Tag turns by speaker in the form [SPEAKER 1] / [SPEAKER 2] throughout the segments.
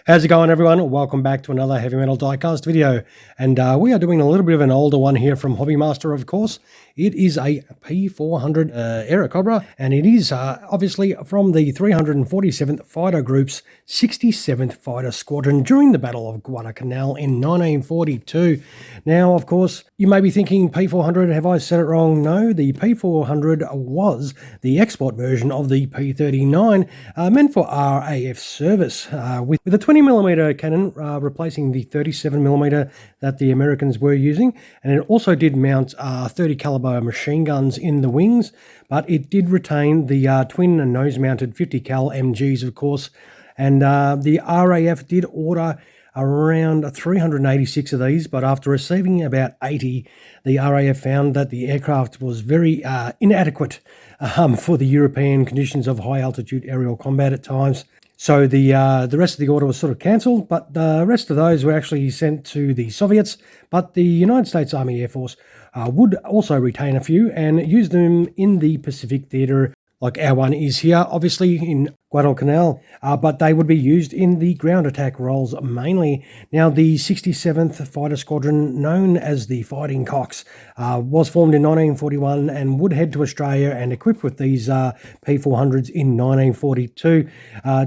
[SPEAKER 1] How's it going, everyone? Welcome back to another heavy metal diecast video, and we are doing a little bit of an older one here from Hobby Master, of course. It is a P-400 Airacobra, and it is obviously from the 347th Fighter Group's 67th Fighter Squadron during the Battle of Guadalcanal in 1942. Now, of course, you may be thinking P-400, have I said it wrong? No, the P-400 was the export version of the P-39, meant for RAF service, with a 20mm cannon replacing the 37mm that the Americans were using, and it also did mount 30 caliber machine guns in the wings, but it did retain the twin and nose-mounted 50 cal MGs, of course, and the RAF did order around 386 of these, but after receiving about 80, the RAF found that the aircraft was very inadequate for the European conditions of high-altitude aerial combat at times. So the rest of the order was sort of cancelled, but the rest of those were actually sent to the Soviets. But the United States Army Air Force would also retain a few and use them in the Pacific Theatre, like our one is here, obviously in Guadalcanal, but they would be used in the ground attack roles mainly. Now, the 67th Fighter Squadron, known as the Fighting Cocks, was formed in 1941 and would head to Australia and equipped with these P-400s in 1942,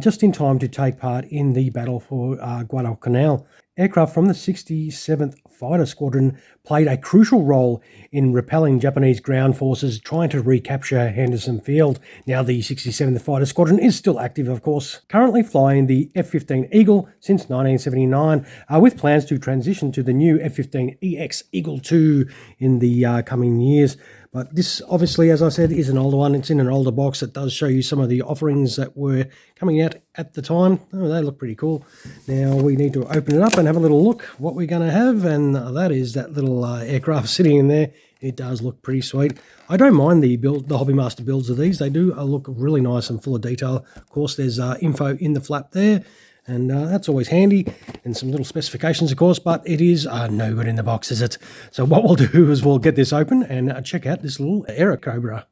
[SPEAKER 1] just in time to take part in the battle for Guadalcanal. Aircraft from the 67th Fighter Squadron played a crucial role in repelling Japanese ground forces trying to recapture Henderson Field. Now, the 67th Fighter Squadron is still active, of course, currently flying the F-15 Eagle since 1979, with plans to transition to the new F-15EX Eagle II in the coming years. But this, obviously, as I said, is an older one. It's in an older box. It does show you some of the offerings that were coming out at the time. Oh, they look pretty cool. Now we need to open it up and have a little look what we're going to have, and that is that little aircraft sitting in there. It does look pretty sweet. I don't mind the Hobby Master builds of these. They do look really nice and full of detail. Of course, there's info in the flap there, and that's always handy, and some little specifications, of course, but it is no good in the box, is it? So what we'll do is we'll get this open and check out this little Airacobra.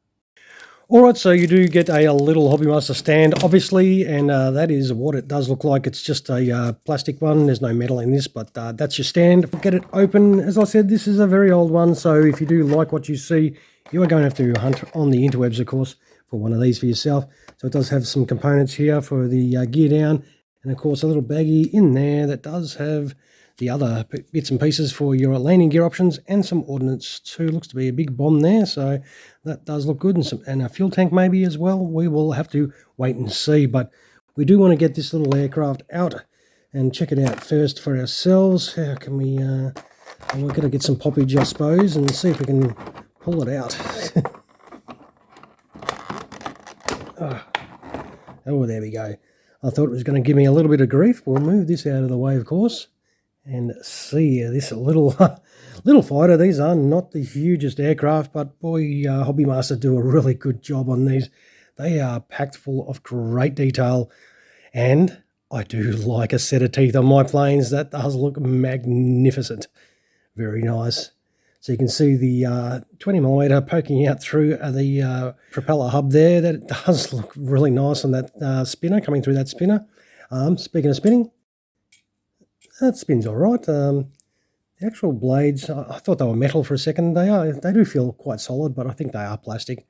[SPEAKER 1] Alright, so you do get a little Hobby Master stand, obviously, and that is what it does look like. It's just a plastic one. There's no metal in this, but that's your stand. Get it open. As I said, this is a very old one, so if you do like what you see, you are going to have to hunt on the interwebs, of course, for one of these for yourself. So it does have some components here for the gear down, and of course a little baggie in there that does have the other bits and pieces for your landing gear options and some ordnance too. Looks to be a big bomb there, so that does look good, and a fuel tank maybe as well. We will have to wait and see, but we do want to get this little aircraft out and check it out first for ourselves. How can we, we're going to get some poppage, I suppose, and see if we can pull it out. Oh, there we go. I thought it was going to give me a little bit of grief. We'll move this out of the way, of course, and see this little little fighter. These are not the hugest aircraft, but boy, Hobby Master do a really good job on these. They are packed full of great detail, and I do like a set of teeth on my planes. That does look magnificent. Very nice. So you can see the 20mm poking out through the propeller hub there. That does look really nice on that spinner, coming through that spinner. Speaking of spinning, that spins all right. The actual blades, I thought they were metal for a second. They do feel quite solid, but I think they are plastic.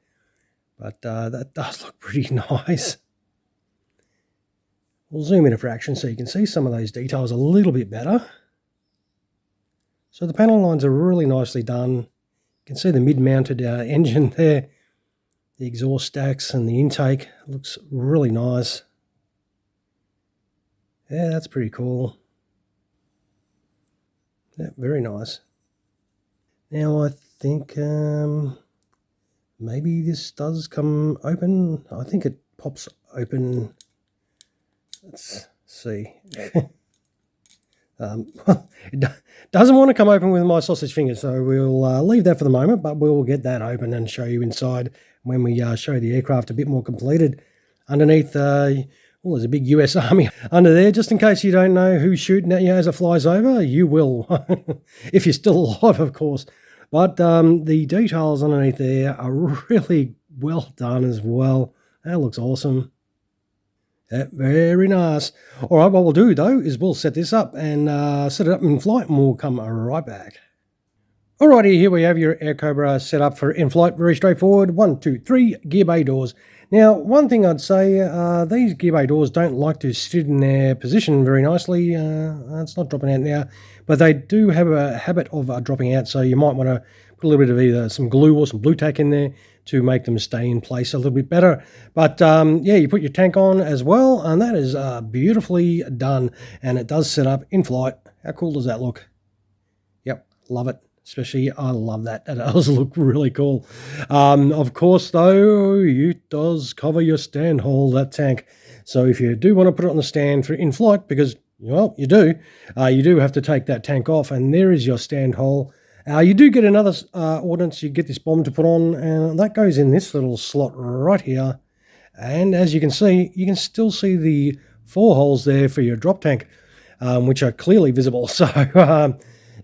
[SPEAKER 1] But that does look pretty nice. We'll zoom in a fraction so you can see some of those details a little bit better. So the panel lines are really nicely done. You can see the mid-mounted engine there, the exhaust stacks and the intake. Looks really nice. Yeah, that's pretty cool. Yeah, very nice. Now I think maybe this does come open. I think it pops open. Let's see. It doesn't want to come open with my sausage fingers, so we'll leave that for the moment, but we'll get that open and show you inside when we show the aircraft a bit more completed. Underneath, well, there's a big US Army under there, just in case you don't know who's shooting at you as it flies over. You will, if you're still alive, of course. But the details underneath there are really well done as well. That looks awesome. Very nice. All right, what we'll do, though, is we'll set this up and set it up in flight, and we'll come right back. Alrighty, here we have your Airacobra set up for in-flight. Very straightforward. 1, 2, 3 gear bay doors. Now, one thing I'd say, these gear bay doors don't like to sit in their position very nicely. It's not dropping out now, but they do have a habit of dropping out, so you might want to put a little bit of either some glue or some blue tack in there to make them stay in place a little bit better. But yeah, you put your tank on as well, and that is beautifully done, and it does set up in flight. How cool does that look? Yep, love it. Especially, I love that. That does look really cool. Of course, though, it does cover your stand hole, that tank. So if you do want to put it on the stand for in-flight, because, well, you do have to take that tank off, and there is your stand hole. You do get another ordnance. You get this bomb to put on, and that goes in this little slot right here. And as you can see, you can still see the 4 holes there for your drop tank, which are clearly visible. So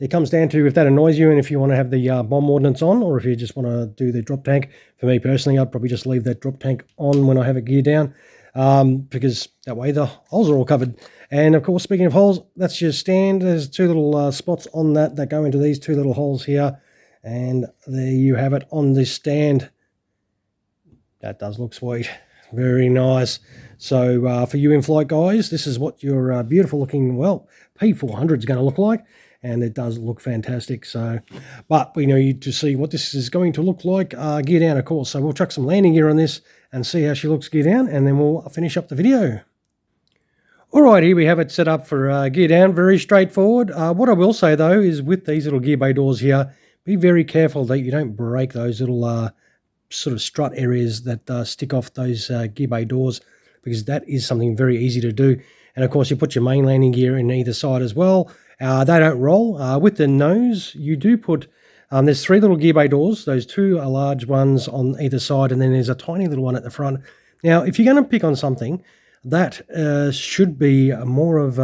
[SPEAKER 1] it comes down to if that annoys you and if you want to have the bomb ordnance on, or if you just want to do the drop tank. For me personally, I'd probably just leave that drop tank on when I have it geared down, because that way the holes are all covered. And of course, speaking of holes, that's your stand. There's 2 little spots on that go into these 2 little holes here. And there you have it on this stand. That does look sweet. Very nice. So for you in-flight guys, this is what your beautiful looking, well, P-400 is going to look like. And it does look fantastic. So, but we need to see what this is going to look like gear down, of course. So we'll chuck some landing gear on this and see how she looks gear down, and then we'll finish up the video. All right, here we have it set up for gear down. Very straightforward. What I will say, though, is with these little gear bay doors here, be very careful that you don't break those little sort of strut areas that stick off those gear bay doors, because that is something very easy to do. And, of course, you put your main landing gear in either side as well. They don't roll. With the nose, you do put, there's 3 little gear bay doors. Those 2 are large ones on either side, and then there's a tiny little one at the front. Now, if you're going to pick on something, that should be more of,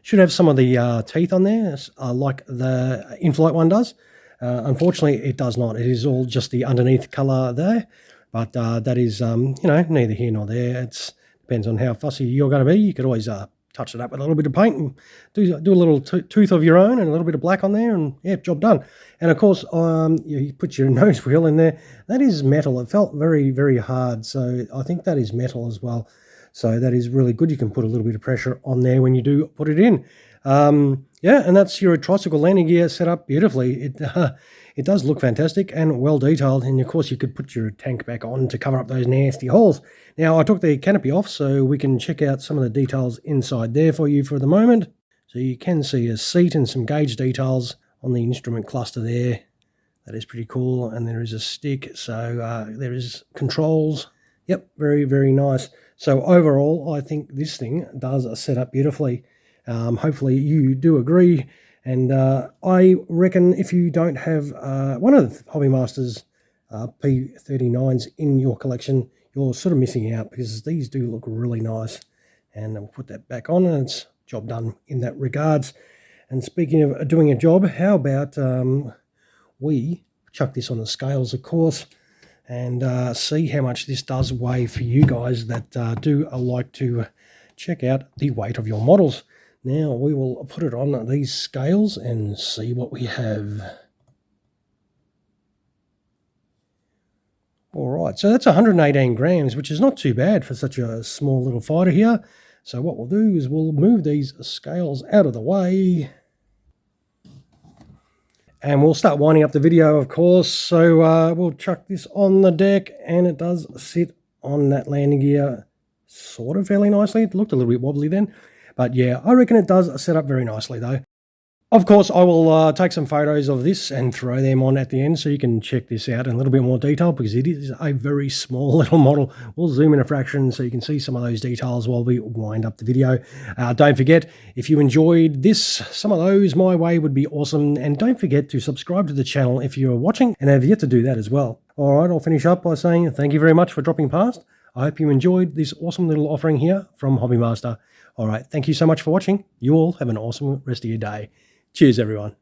[SPEAKER 1] should have some of the teeth on there, like the in-flight one does. Unfortunately, it does not. It is all just the underneath colour there, but that is, neither here nor there. It depends on how fussy you're going to be. You could always touch it up with a little bit of paint and do a little tooth of your own and a little bit of black on there, and yeah, job done. And of course, you put your nose wheel in there. That is metal. It felt very, very hard, so I think that is metal as well. So that is really good. You can put a little bit of pressure on there when you do put it in. Yeah, and that's your tricycle landing gear set up beautifully. It does look fantastic and well detailed, and of course you could put your tank back on to cover up those nasty holes. Now I took the canopy off so we can check out some of the details inside there for you for the moment. So you can see a seat and some gauge details on the instrument cluster there. That is pretty cool, and there is a stick, so there is controls. Yep, very, very nice. So overall, I think this thing does set up beautifully. Hopefully you do agree. And I reckon if you don't have one of the Hobby Masters P-39s in your collection, you're sort of missing out, because these do look really nice. And I'll put that back on, and it's job done in that regards. And speaking of doing a job, how about we chuck this on the scales, of course, and see how much this does weigh for you guys that do like to check out the weight of your models. Now we will put it on these scales and see what we have. All right, so that's 118 grams, which is not too bad for such a small little fighter here. So what we'll do is we'll move these scales out of the way. And we'll start winding up the video, of course. So we'll chuck this on the deck, and it does sit on that landing gear sort of fairly nicely. It looked a little bit wobbly then. But yeah, I reckon it does set up very nicely though. Of course, I will take some photos of this and throw them on at the end so you can check this out in a little bit more detail, because it is a very small little model. We'll zoom in a fraction so you can see some of those details while we wind up the video. Don't forget, if you enjoyed this, some of those my way would be awesome. And don't forget to subscribe to the channel if you're watching and have yet to do that as well. All right, I'll finish up by saying thank you very much for dropping past. I hope you enjoyed this awesome little offering here from Hobby Master. All right, thank you so much for watching. You all have an awesome rest of your day. Cheers, everyone.